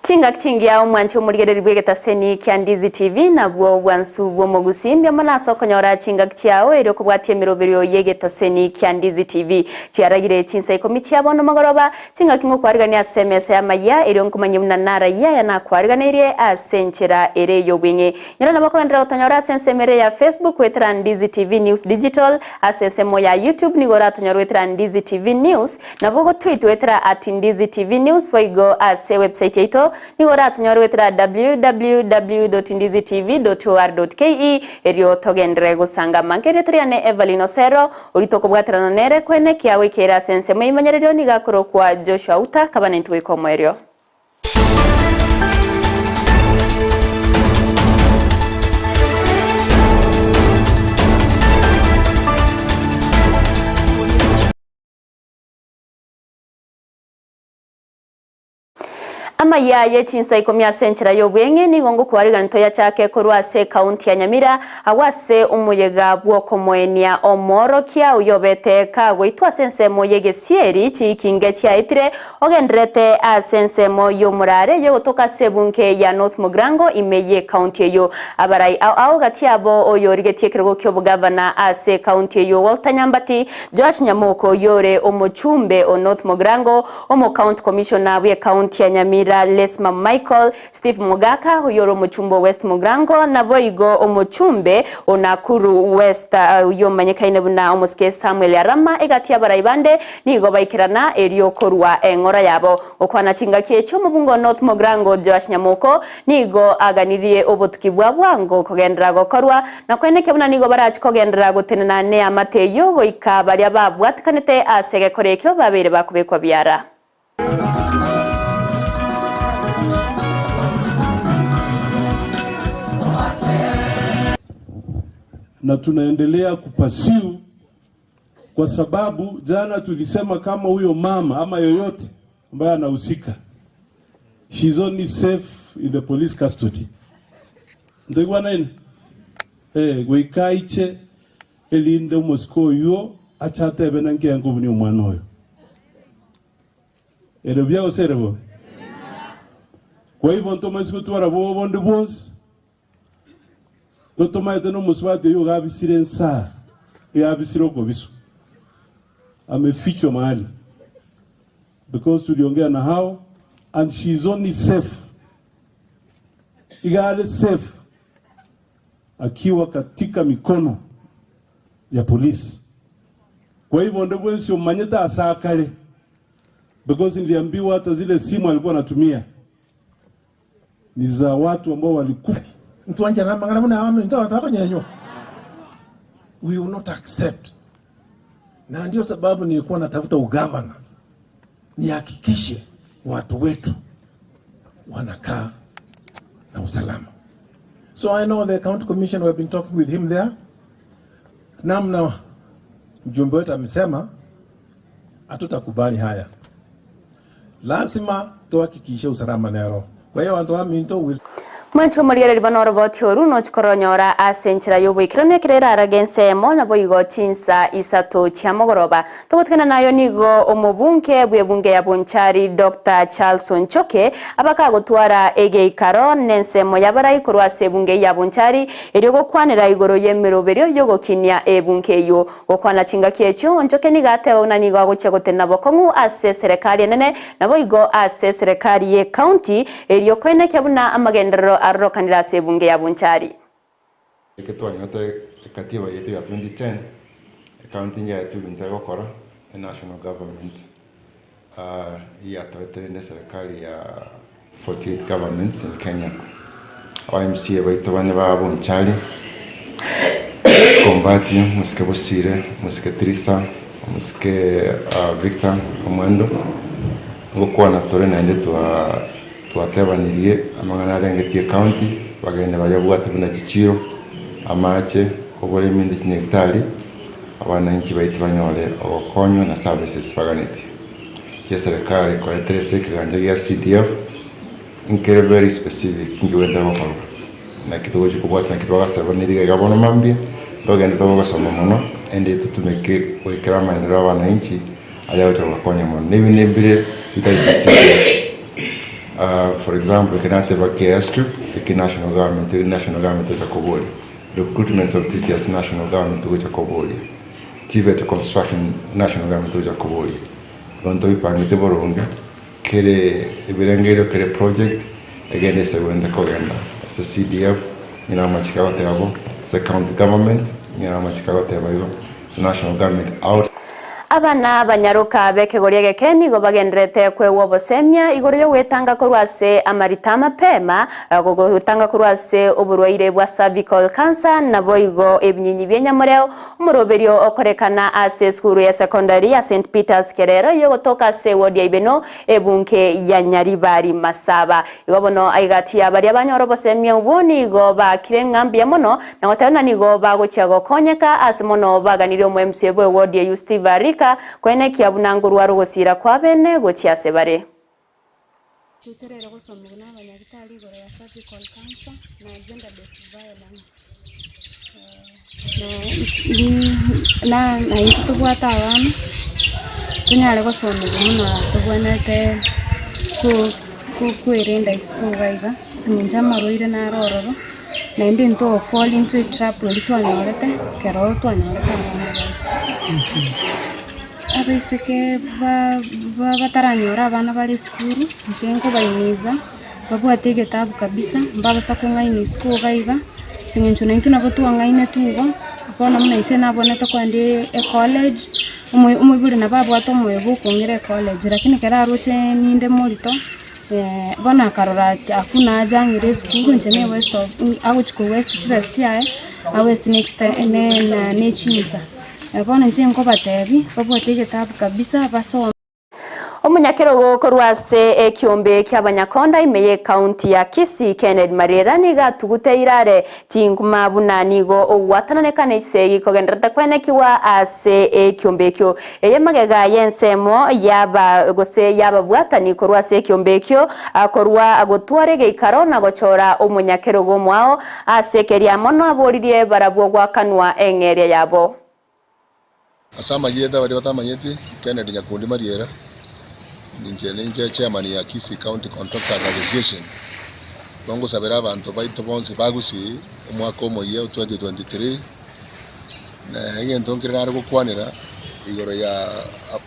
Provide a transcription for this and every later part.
Chingak chingia umwanchi umurigere ribwegeta seni kia Ndizi TV na bwo bwansu bwo Gusii mbya manaso konyora chingak chiao ero kubwatie miroberio yegeta seni kia Ndizi TV chiaragire Chinsa Ikomi chiabono magoroba chingak ngo kwarigania SMS ya Amayia ero nkumanye munanara ya na kwariganirie asenchera ere yobwinge nyara nabakondera utanyora sensemere ya Facebook wetra Ndizi TV News Digital asensemo ya YouTube nigora tonyora wetra Ndizi TV News na bogo tweet wetra @Ndizi TV News boigo ase website yeto nigora tunyorwetera www.ndizitv.or.ke erio togendere gusanga mankeretriane Everlyne Osero urito kubwaterana nere kwene kiawe kera sense muyimanyerero nigakoro kwa Joshua Auta kabane ntwe komerio Amayia ye Chinsa Ikomi asenchera yobwenge ni gongo kwariganto ya chake korwase county ya Nyamira awase umuyega bwoko moenia omoro kia uyobete kagwe itwasense moyege sieri chikinge chia itire ogendrete asense moyo murare yo toka sebunke ya North Mugrango imeye county yo abarai au gatiabo oyo rigetekero kyo bugavana ase county yo Walter Nyambati Josh Nyamoko yore omochumbe o North Mugrango omo county commissioner we county ya Nyamira Lesma Michael Steve Mugaka huyoro muchumbo West Mugrango na boigo omuchumbe onakuru West yomanyekaine buna omuske Samuel Arama egatia baraibande nigo baikirana erio korwa engora yabo okwana chingakie cyo mubungo North Mugrango Josh Nyamoko nigo aganirie obutukibwa bwango kogendera gokorwa na kweneke buna nigo barachi kogendera gotenena ne amateyo boika bari ababwatkanete asege korekyo babere bakubekwa byara na tunaendelea kupasiu kwa sababu jana tulisema kama huyo mama ama yoyote ambaye anahusika she's only safe in the police custody. Ndio nini? Gwikaiche elinde Moscow yo achate benanke yangu ni umwana oyo. Bya Osero. Kwa hivyo ntomaziko twara bo bonde bonse Tomaite no muswate yo gabisire nsa yabisiro gobiso amefichwa mahali because tuliongea na hao and she is only safe igale safe akiwa katika mikono ya polisi. Kwa hivyo ndio bwensi umanyeta asakale because niliambiwa hata zile simu alikuwa anatumia ni za watu ambao walikufa. We will not accept. Na ndio sababu nilikuwa natafuta ugavana nihakikishe watu wetu wanakaa na usalama. So I know the county commission, we have been talking with him there. Namna mjumbe wetu amesema hatutakubali haya. Lazima tuhakikishe usalama nero. Kwa hiyo watu wa minto will Mancho Mariere Banoro Botioru no Chikoronyora asenchera yobwikirane kirera aragense mona boigo Chinsa isato chiamogoroba togotkana nayo nigo omobunke bwebunge ya Bonchari Dr. Charlson Choke abaka gutwara ege ikaro nense moyabara ikorwa sebunge ya Bonchari eryogo kwanera igoro yemiroberio yogo kinya ebunke yo okwana chingakie cyo Nchoke nigate ona nigo agochegotena bokongu ase serikali nene naboigo ase serikali ye county eryo kwene kyabuna amagendero arrokanira sebunge ya Bonchari. Ikitwanyote katiba yetu ya 2010 county yetu intego kora national government ya tawetende serikali ya 48 governments in Kenya. OMC baito bane ba Bonchari kombati muske Busire muske Trisa muske Victor Omando ngokwana tore na nde tuatebanirie amangana rengetie county bagende bayabwate buna Chichiro amache obole mindi nyektari abananchi baiti banyole okonyo na services baganiti ke serikali kwa interese kiganje ya CDF inkere very specific ngwenda bako na kitugo chikubwate na kitwaga servaniri gabono mambia dogende togo somo mono ende tutumeke wekera manira abananchi ayawo tobakonya mono nebile itaisi for example, kinateba KS trip, national government to Koboli. Recruitment of teachers, national government to Koboli. TVET construction, national government to Koboli. Ronto ipangite boronge, kere ibirengero kere project, again is a wenda kogenda. It's a CDF, machikawa tebo, it's a county government, machikawa tebo, it's a national government out. Abana banyaruka bekegoria gekeni go bagendrete kwewo bosemia igoro yo wetanga korwase amarita mapema gogo wetanga korwase oburwaire bwa cervical cancer na boigo ebinyinyi byenyamoreo umuroberio okorekana ase skuru ya secondary ya St Peter's Kerero yo gotoka se wodi ya ibeno ebunke ya Nyaribari Masaba igobono aigati abari abanyoro bosemia uboni go bakirengambi mono na gotana nigo bagochiago konyeka ase mono baganire mu MC bwe wodi ya Justiva kwene kiabunanguru warugosira kwa bene gochiase bare tucherera gusomera abanyagitari gore ya cervical cancer na gender based violence na intubwata abana tunyare gusomera muno tubonete kwirinda isikuga simunja maroire na rororo na ndi nto fall into a trap litwanyorete kero twanyorete abiseke bataranyora abana bari skuru njengo bayiniza babwate igitabu kabisa mbabasa kungaini school gaiba singincho na intuna botu wangaine tugo akona muna nche nabonete kwande college umubiri na babwato moyo kongere college lakini kera roche ninde molito bona karora akuna ajangire school nchene west of awuchko west chibasiae a west next ne Chinsa abona njengo batebi babwate igitabu kabisa baso Omunyakero gokorwase ekiombe ky'abanyakonda imeye county ya Kisii Kennedy Marera niga tuguteirare tinguma bunanigo ogwatananekane isegi kogenderata kwenekiwa ase ekiombe kyo eyemagega yensemo yaba gose yaba bwatani korwase ekiombe kyo akorwa agotwarege ikaro na gochora omunyakero gomwao ase keria mono aboririe barabwo gwakanwa engeria yabo Asama yeda wali watamanyeti Kennedy Nyakundi Marera ninje chairman ya Kisii County Contractors Association bongo sabera abantu baito bonse bagusi umwaka omoye 2023 na ngento nkirana gukwanira igoro ya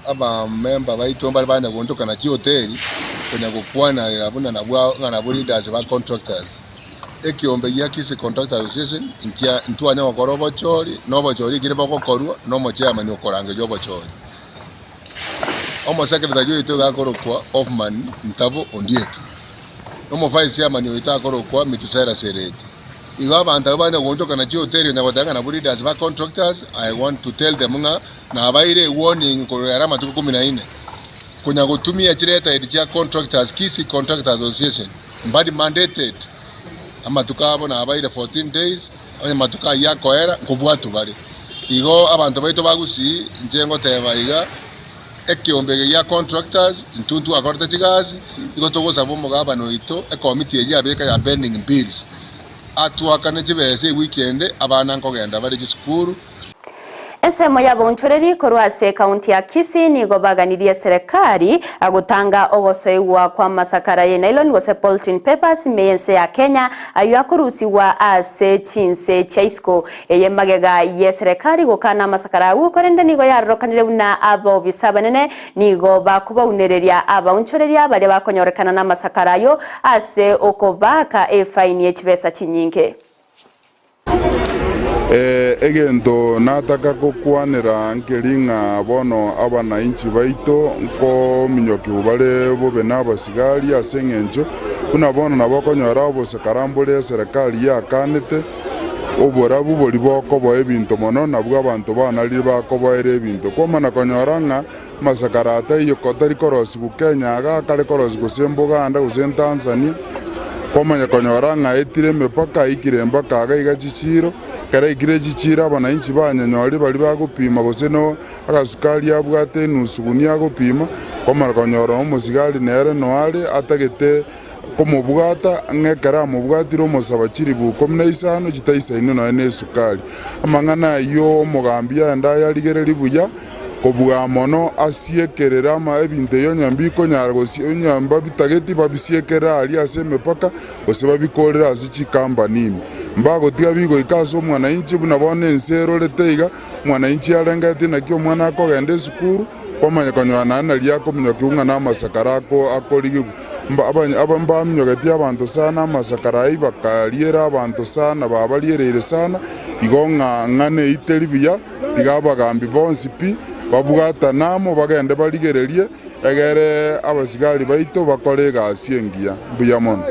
aba member baito mbali bana gondoka na hotel kenya gukwana buna na leaders ba contractors ekiombe ya Kisii Contractors Association inkia ntwanya wakorobo chori nobo chori kire bako korwa no mo chairman okorange jobo chori Omo secretary yoito gakorokwa Hoffman Ntabo Ondieki. Omo vice chairman yoito gakorokwa Mitusera Sereti. Iwa abantu bana gondoka na hotel na wadanga na leaders ba contractors I want to tell them na abaire warning ko yara matuko 14. Kunya gutumia chireta edicha contractors Kisii Contractors Association. Mbadi mandated. Amatukabo na abaire 14 days. Onya matuka yako era kubwatu bari. Igo abantu baito bagusi njengo teba iga ekiombe ya contractors intuntu akorta chigazi ikotogoza bomo gabano ito e committee ya beka ya pending bills atuakane chibese weekend abana nkogenda bari school Ensemo ya bonchoreri korwase county ya Kisii nigo baganirie serikali agutanga ogosoiwa kwa masakara ye nylon gose poltin papers meyense ya Kenya ayo akurusiwa ase Chinsa chaisko eye magega ye serikali gukana masakara gukorende nigo yarokanire buna abo bisabanene nigo bakuba unereria abonchoreri abale bakonyorekana na masakara yo ase okobaka fine ye chibesa chinyinke egento nataka kokwanira nkelinga bono abana inchi baito nko minyoki ubale bobe nabasigari asengencho kuna bono nabakonyora obosekarambule serikali yakanete oborabu boli bokobo ebinto mono nabwo abantu banalire bakoboere ebinto komana konyoranga masakarata iyo kotari korosi Kenya aga kale korosi gusemboganda gusen Tanzania komanya konyoranga etire mepaka ikiremba kaga igachichiro kare igire chichira abana inchi banyanyori bali bagupima goseno agasukali abwate nusugunia gupima komara konyora omusigari nere noare atagete komubwata ngekara mubwatiro omusaba chiri buko 15 chitaisa ino na ne sukali amangana yo mugambia nda yaligere libuya kobuga mono asiekerera ama ebinte yonyambiko nyargosi onyamba bitageti babisiekera ali ase mepaka ose babikorera ase chikambani mbago tiga bigo ikaso mwananchi buna bone ensero leteiga mwananchi arengete nakyo mwana akogende sukuru komanya kanywana na liako munyokiunga na masakarako akoligigu abamba mnyogeti abantu sana masakarai bakaliera abantu sana babalierere sana igonga ngane itelibia igabagambi bonsi pi babugata namo bagende baligererie egere abasigari baito bakore gasiengia buyamono.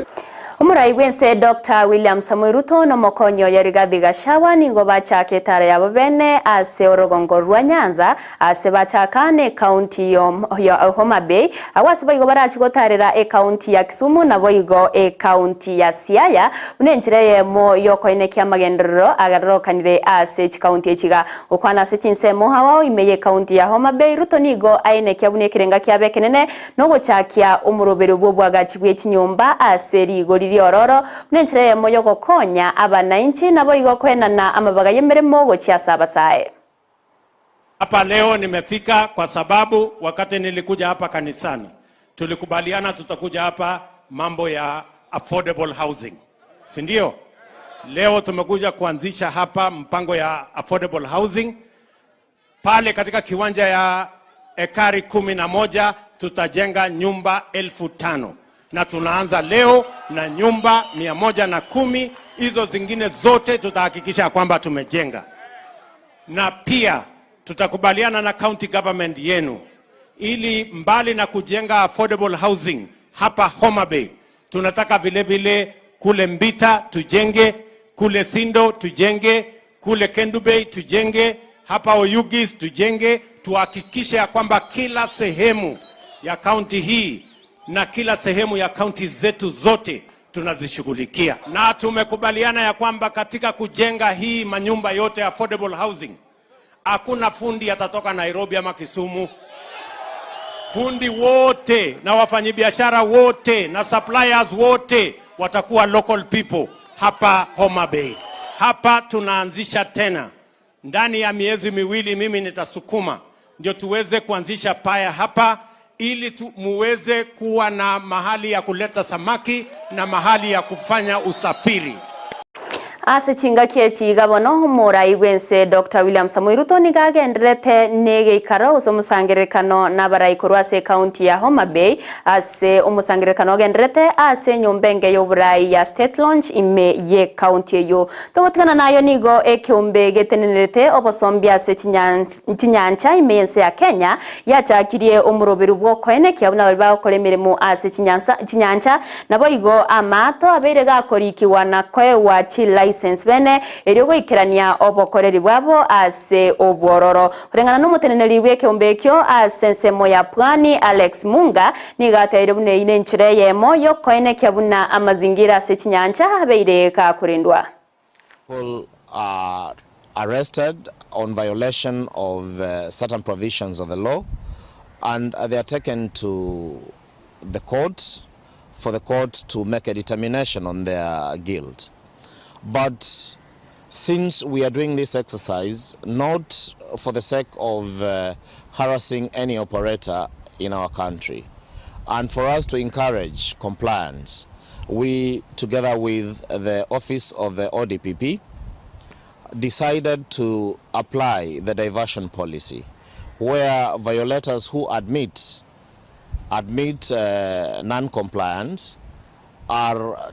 Umurai wense Dr. William Samoei Ruto no mokonyo ya Rigathi Gachagua ningo bachake tare yabo bene ase orogongo rwa Nyanza ase bachakane county ya Homa Bay awase bayigo barachi gotarera county ya Kisumu na boyigo county ya Siaya unenjire yemo yoko ineki amagendero agarokanire ase county echiga ukwana ase Chinsa hawa imeye county ya Homa Bay Ruto nigo aineki abune kirenga kya bekenene no gochakia umurobero bwo bwagachibwe chinyumba ase rigo ororo nenchire moyo gokonya abananchi nabo igokwenana amabaga yemeremo gochiasa basae. Hapa leo nimefika kwa sababu wakati nilikuja hapa kanisani tulikubaliana tutakuja hapa mambo ya affordable housing. Si ndio? Leo tumekuja kuanzisha hapa mpango ya affordable housing. Pale katika kiwanja ya ekari 11 tutajenga nyumba 5,000. Na tunaanza leo na nyumba 110, hizo zingine zote tutahakikisha kwamba tumejenga. Na pia tutakubaliana na county government yenu ili mbali na kujenga affordable housing hapa Homa Bay, tunataka vile vile kule Mbita tujenge, kule Sindo tujenge, kule Kendu Bay tujenge, hapa Oyugis tujenge, tuhakikishe kwamba kila sehemu ya county hii na kila sehemu ya kaunti zetu zote tunazishughulikia. Na tumekubaliana ya kwamba katika kujenga hii manyumba yote affordable housing, hakuna fundi atatoka Nairobi ama Kisumu. Fundi wote na wafanyabiashara wote na suppliers wote watakuwa local people hapa Homa Bay. Hapa tunaanzisha tena. Ndani ya miezi miwili mimi nitasukuma ndio tuweze kuanzisha paya hapa ili muweze kuwa na mahali ya kuleta samaki na mahali ya kufanya usafiri. Ase chinga kiechi gabono umurai wense Dr. William Samoei Ruto nigagenderete nege ikaro usomusangerekano n'abarayikuru ase county ya Homa Bay ase umusangerekano genderete ase nyombenge y'oburai ya State Launch ime ye county yo togotikana nayo nigo ekiumbe getenerete obosombia ase chinyancha ime yense ya Kenya yachakirie umuroberu bwo koeneki abuna bali bakolemeremo ase chinyancha nabo igo amato abeire gakorikiwa na kwewa chila bene eriogo ikirania obokoreri bwabo ase obwororo kurengana n'umuteneneri w'ekiumbekyo ase nsemo ya Pwani Alex Munga nigateire bune ine nchire yemo yo koenekya buna amazingira ase chinyancha abeire ka kurindwa. People are arrested on violation of certain provisions of the law and they are taken to the court for the court to make a determination on their guilt. But since we are doing this exercise not for the sake of harassing any operator in our country and for us to encourage compliance, we together with the office of the ODPP decided to apply the diversion policy where violators who admit non-compliance are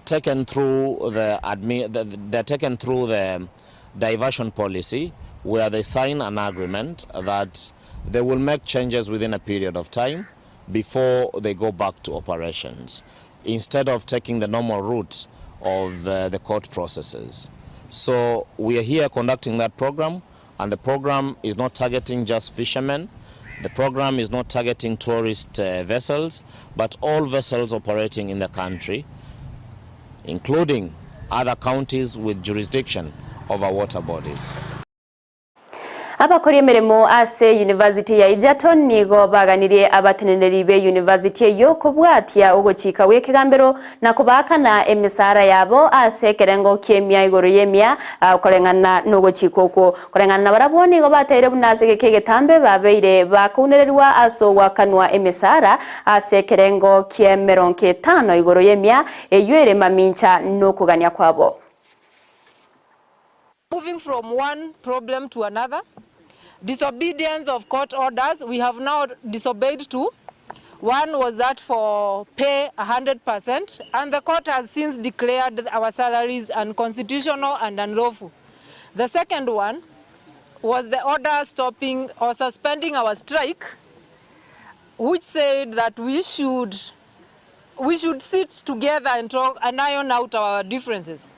taken through they're taken through the diversion policy where they sign an agreement that they will make changes within a period of time before they go back to operations instead of taking the normal route of the court processes. So we are here conducting that program, and the program is not targeting just fishermen. The program is not targeting tourist vessels, but all vessels operating in the country, including other counties with jurisdiction over water bodies. Abakora emirimo ase University ya Egerton nigo baganirie abateneneri be University yo kubwatia uguchika w'ekigambiro na kubakana emisara yabo ase kerengo kemia igoro yemia korengana n'uguchika uko korengana na baraboni go batere bunase kegetambe babeire bakunererwa aso wakanwa emisara ase kerengo kiemeronke 5 igoro yemia eyere mamincha no kugania kwabo. Moving from one problem to another, disobedience of court orders, we have now disobeyed two. One was that for pay 100%, and the court has since declared our salaries unconstitutional and unlawful. The second one was the order stopping or suspending our strike, which said that we should sit together and talk and iron out our differences.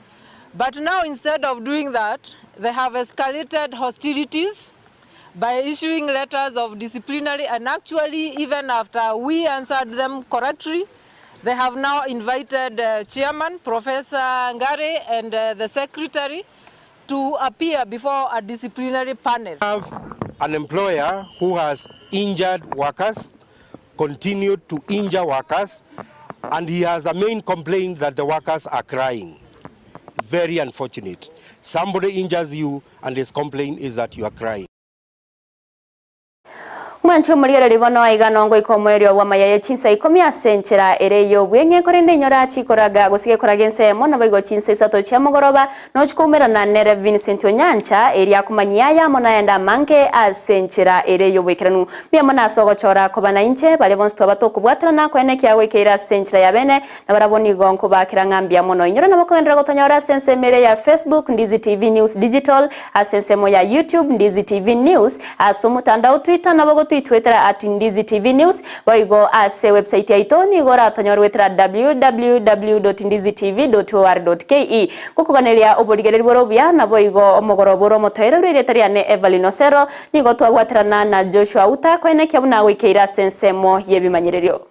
But now, instead of doing that, they have escalated hostilities by issuing letters of disciplinary, and actually, even after we answered them correctly, they have now invited Chairman, Professor Ngare, and the Secretary to appear before a disciplinary panel. We have an employer who has injured workers, continued to injure workers, and he has a main complaint that the workers are crying. Very unfortunate. Somebody injures you and his complaint is that you are crying. Mwancho muriera libono aiganongo ikomoerio wa Amayia Chinsa Ikomi asenchera ereyo bwenge korende nyora chikoraga gusige koragense mona baigo Chinsa isato cha mugoroba no chikumera na nere Vincent Onyancha eria kumanyaya mona enda manke asenchera ereyo bwekeranu bya mona sogo chora kobana inche bale bonsto batoko bwatrana kwene kyawe keira asenchera ya bene na baraboni gonko bakira ngambia mono inyora na bakondera gotonyora sense mere ya Facebook Ndizi TV News Digital asense mo ya YouTube Ndizi TV News asomutandao Twitter na bago Twitter at Ndizi TV News waigo ase website ya itoni gora tonyor wetra www.ndizitv.or.ke kukuganelia oboligereri borobya na boigo omogoroboro motoero riretari ne Everlyne Osero nigo twagwatrana na Joshua Auta kwene kyabuna wikeira sensemo yebimanyererio.